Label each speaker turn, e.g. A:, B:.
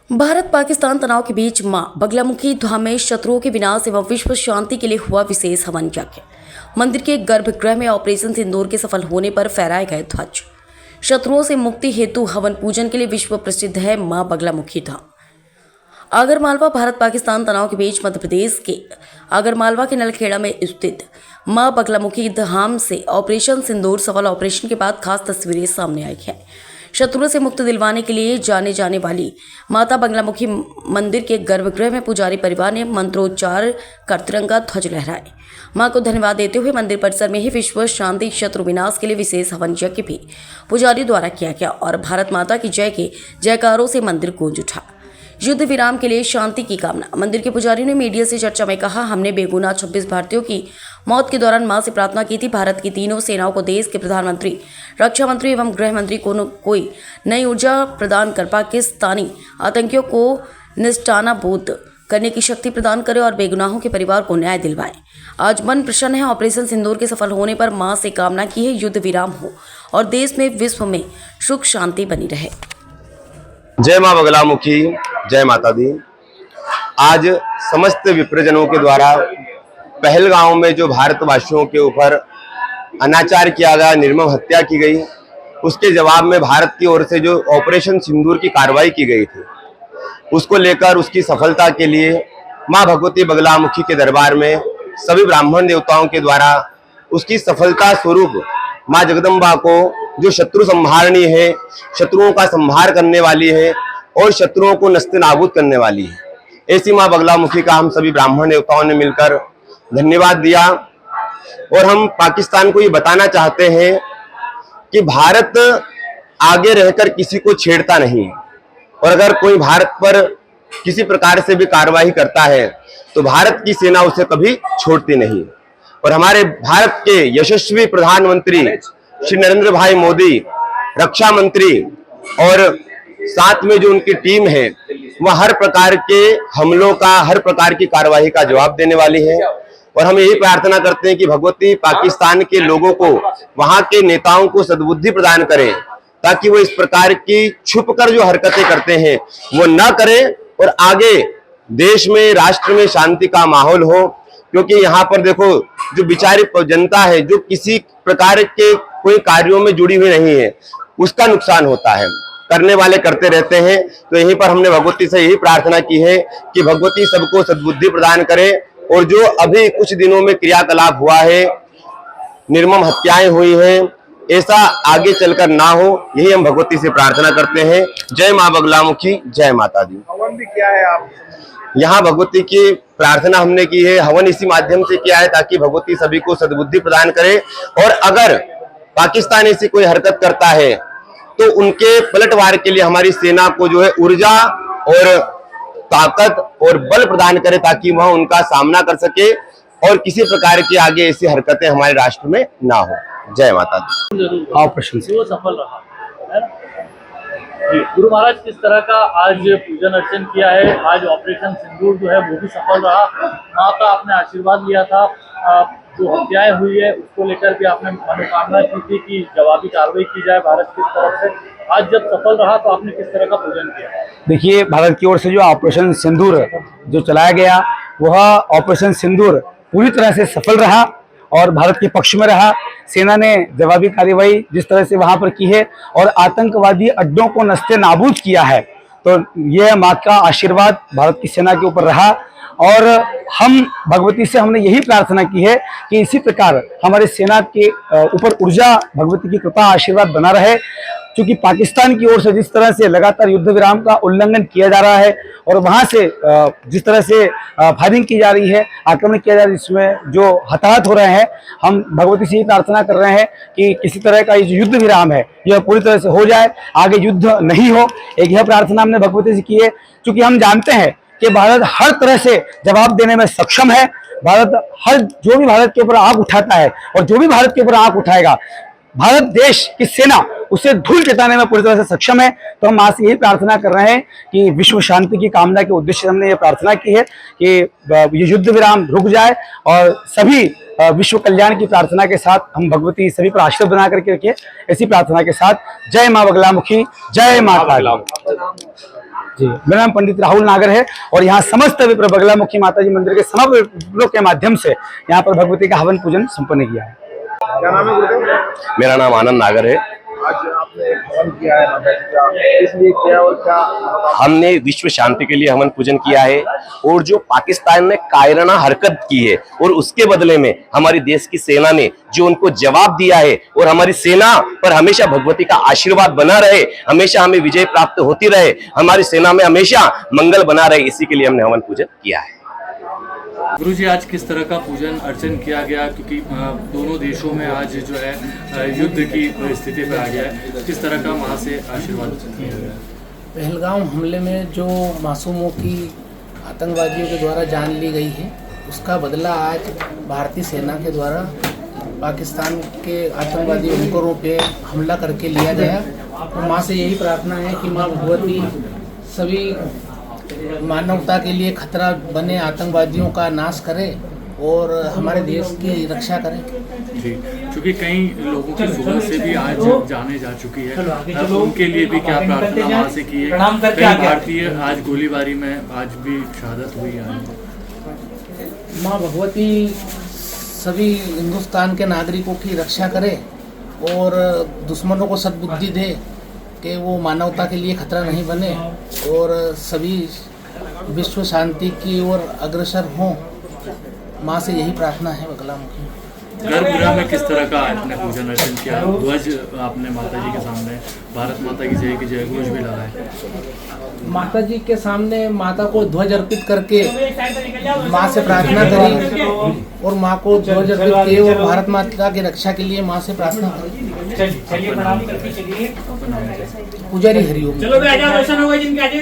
A: भारत पाकिस्तान तनाव के बीच मां बगलामुखी धाम में शत्रुओं के विनाश एवं विश्व शांति के लिए हुआ विशेष हवन यज्ञ। मंदिर के गर्भगृह में ऑपरेशन सिंदूर के सफल होने पर फहराए गए ध्वज। शत्रुओं से मुक्ति हेतु हवन पूजन के लिए विश्व प्रसिद्ध है मां बगलामुखी धाम। आगरमालवा भारत पाकिस्तान तनाव के बीच मध्य प्रदेश के आगरमालवा के नलखेड़ा में स्थित मां बगलामुखी धाम से ऑपरेशन सिंदूर सफल ऑपरेशन के बाद खास तस्वीरें सामने आई हैं। शत्रुओं से मुक्त दिलवाने के लिए जाने वाली माता बगलामुखी मंदिर के गर्भगृह में पुजारी परिवार ने मंत्रोच्चार कर तिरंगा ध्वज लहराए। मां को धन्यवाद देते हुए मंदिर परिसर में ही विश्व शांति शत्रु विनाश के लिए विशेष हवन यज्ञ भी पुजारी द्वारा किया गया और भारत माता की जय के जयकारों से मंदिर गूंज उठा। युद्ध विराम के लिए शांति की कामना। मंदिर के पुजारी ने मीडिया से चर्चा में कहा, हमने बेगुनाह 26 भारतीयों की मौत के दौरान मां से प्रार्थना की थी। भारत की तीनों सेनाओं को देश के प्रधानमंत्री, रक्षा मंत्री एवं गृह मंत्री को कोई नई ऊर्जा प्रदान कर पाकिस्तानी आतंकियों को निष्ठानाबूद करने की शक्ति प्रदान करे और बेगुनाहों के परिवार को न्याय दिलवाए। आज मन प्रसन्न है। ऑपरेशन सिंदूर के सफल होने पर मां से कामना की है, युद्ध विराम हो और देश में विश्व में सुख शांति बनी रहे।
B: जय मां बगलामुखी, जय माता दी। आज समस्त विप्रजनों के द्वारा पहलगांव में जो भारतवासियों के ऊपर अनाचार किया गया, निर्मम हत्या की गई, उसके जवाब में भारत की ओर से जो ऑपरेशन सिंदूर की कार्रवाई की गई थी, उसको लेकर उसकी सफलता के लिए मां भगवती बगलामुखी के दरबार में सभी ब्राह्मण देवताओं के द्वारा उसकी सफलता स्वरूप मां जगदम्बा को, जो शत्रु संहारणी है, शत्रुओं का संहार करने वाली है और शत्रुओं को नस्तेनाबूद करने वाली है, ऐसी मां बगलामुखी का हम सभी ब्राह्मण देवताओं ने मिलकर धन्यवाद दिया। और हम पाकिस्तान को ये बताना चाहते हैं कि भारत आगे रहकर किसी को छेड़ता नहीं, और अगर कोई भारत पर किसी प्रकार से भी कार्रवाई करता है तो भारत की सेना उसे कभी छोड़ती नहीं। और हमारे भारत के यशस्वी प्रधानमंत्री श्री नरेंद्र भाई मोदी, रक्षा मंत्री और साथ में जो उनकी टीम है, वह हर प्रकार के हमलों का, हर प्रकार की कार्रवाई का जवाब देने वाली है। और हम यही प्रार्थना करते हैं कि भगवती पाकिस्तान के लोगों को, वहां के नेताओं को सद्बुद्धि प्रदान करें, ताकि वो इस प्रकार की छुप कर जो हरकतें करते हैं वो न करें और आगे देश में, राष्ट्र में शांति का माहौल हो। क्योंकि यहाँ पर देखो, जो बेचारी जनता है, जो किसी प्रकार के कोई कार्यों में जुड़ी हुई नहीं है, उसका नुकसान होता है। करने वाले करते रहते हैं। तो यहीं पर हमने भगवती से यही प्रार्थना की है कि भगवती सबको सद्बुद्धि प्रदान करे, और जो अभी कुछ दिनों में क्रियाकलाप हुआ है, निर्मम हत्याएं हुई हैं, ऐसा आगे चलकर ना हो, यही हम भगवती से प्रार्थना करते हैं। जय मां बगलामुखी, जय माता दी।
C: हवन भी क्या है आप
B: यहाँ भगवती की प्रार्थना हमने की है, हवन इसी माध्यम से किया है ताकि भगवती सभी को सद्बुद्धि प्रदान करे। और अगर पाकिस्तान ऐसी कोई हरकत करता है तो उनके पलटवार के लिए हमारी सेना को जो है ऊर्जा और ताकत और बल प्रदान करे, ताकि वह उनका सामना कर सके और किसी प्रकार की आगे ऐसी हरकतें हमारे राष्ट्र में ना हो। जय माता दी।
C: ऑपरेशन
D: वो सफल रहा है ना? जी, गुरु महाराज किस तरह का आज पूजन अर्चन किया है, आज ऑपरेशन सिंदूर जो है वो भी सफल रहा। माँ का आपने आशीर्वाद लिया था, जो हत्याएं हुई है उसको लेकर भी आपने मनोकामना की थी कि जवाबी कार्रवाई की जाए भारत की तरफ से। आज जब सफल रहा तो आपने किस तरह का पूजन किया?
C: देखिए, भारत की ओर से जो ऑपरेशन सिंदूर जो चलाया गया, वह ऑपरेशन सिंदूर पूरी तरह से सफल रहा और भारत के पक्ष में रहा। सेना ने जवाबी कार्रवाई जिस तरह से वहां पर की है और आतंकवादी अड्डों को नस्ते नाबूद किया है, तो यह माँ का आशीर्वाद भारत की सेना के ऊपर रहा। और हम भगवती से हमने यही प्रार्थना की है कि इसी प्रकार हमारे सेना के ऊपर ऊर्जा, भगवती की कृपा, आशीर्वाद बना रहे। क्योंकि पाकिस्तान की ओर से जिस तरह से लगातार युद्ध विराम का उल्लंघन किया जा रहा है और वहां से जिस तरह से फायरिंग की जा रही है, आक्रमण किया जा रहा है, जिसमें जो हताहत हो रहे हैं, हम भगवती से ही प्रार्थना कर रहे हैं कि किसी तरह का ये युद्ध विराम है यह पूरी तरह से हो जाए, आगे युद्ध नहीं हो। एक यह प्रार्थना हमने भगवती से की है, क्योंकि हम जानते हैं कि भारत हर तरह से जवाब देने में सक्षम है। भारत जो भी भारत के ऊपर आंख उठाता है और जो भी भारत के ऊपर आंख उठाएगा, भारत देश की सेना उसे धूल चटाने में पूरी तरह से सक्षम है। तो हम मां से यही प्रार्थना कर रहे हैं कि विश्व शांति की कामना के उद्देश्य से हमने ये प्रार्थना की है कि ये युद्ध विराम रुक जाए और सभी विश्व कल्याण की प्रार्थना के साथ हम भगवती सभी पर आशीर्वाद बना करके रखिए। ऐसी प्रार्थना के साथ जय मां बगलामुखी, जय माता। जी, मेरा नाम पंडित राहुल नागर है और यहाँ समस्त विप्र बगलामुखी माता जी मंदिर के समस्त विप्रों के माध्यम से यहाँ पर भगवती का हवन पूजन संपन्न किया है।
E: क्या नाम है गुरुदेव?
B: मेरा नाम आनंद नागर है।
E: आज आपने हवन किया है माता जी का, इसलिए क्या और क्या?
B: हमने विश्व शांति के लिए हवन पूजन किया है और जो पाकिस्तान ने कायराना हरकत की है और उसके बदले में हमारी देश की सेना ने जो उनको जवाब दिया है और हमारी सेना पर हमेशा भगवती का आशीर्वाद बना रहे, हमेशा हमें विजय प्राप्त होती रहे, हमारी सेना में हमेशा मंगल बना रहे, इसी के लिए हमने हवन पूजन किया है।
D: गुरुजी, आज किस तरह का पूजन अर्चन किया गया, क्योंकि दोनों देशों में आज जो है युद्ध की स्थिति पर आ गया है, किस तरह का वहाँ से आशीर्वाद किया गया?
F: पहलगाम हमले में जो मासूमों की आतंकवादियों के द्वारा जान ली गई है, उसका बदला आज भारतीय सेना के द्वारा पाकिस्तान के आतंकवादी बुनकरों पे हमला करके लिया गया। तो माँ से यही प्रार्थना है कि माँ भगवती सभी मानवता के लिए खतरा बने आतंकवादियों का नाश करे और हमारे देश की रक्षा करें।
D: जी, क्योंकि कई लोगों की जुबान से भी आज जाने जा चुकी है, उनके लिए भी क्या प्रार्थना वहाँ से की है? कई भारतीय आज गोलीबारी में आज भी शहादत हुई है।
F: माँ भगवती सभी हिंदुस्तान के नागरिकों की रक्षा करे और दुश्मनों को सद्बुद्धि दे कि वो मानवता के लिए खतरा नहीं बने और सभी विश्व शांति की ओर अग्रसर हों। माँ से यही प्रार्थना है बगलामुखी।
D: गर्भगृह में किस तरह का आपने पूजन अर्चन किया? ध्वज आपने माता जी के सामने भारत माता की जय घोष भी लगाए।
F: माता जी के सामने माता को ध्वज अर्पित करके माँ से प्रार्थना करी और माँ को ध्वज अर्पित किए और भारत माता की रक्षा के लिए माँ से प्रार्थना करी। पुजारी हरिओम।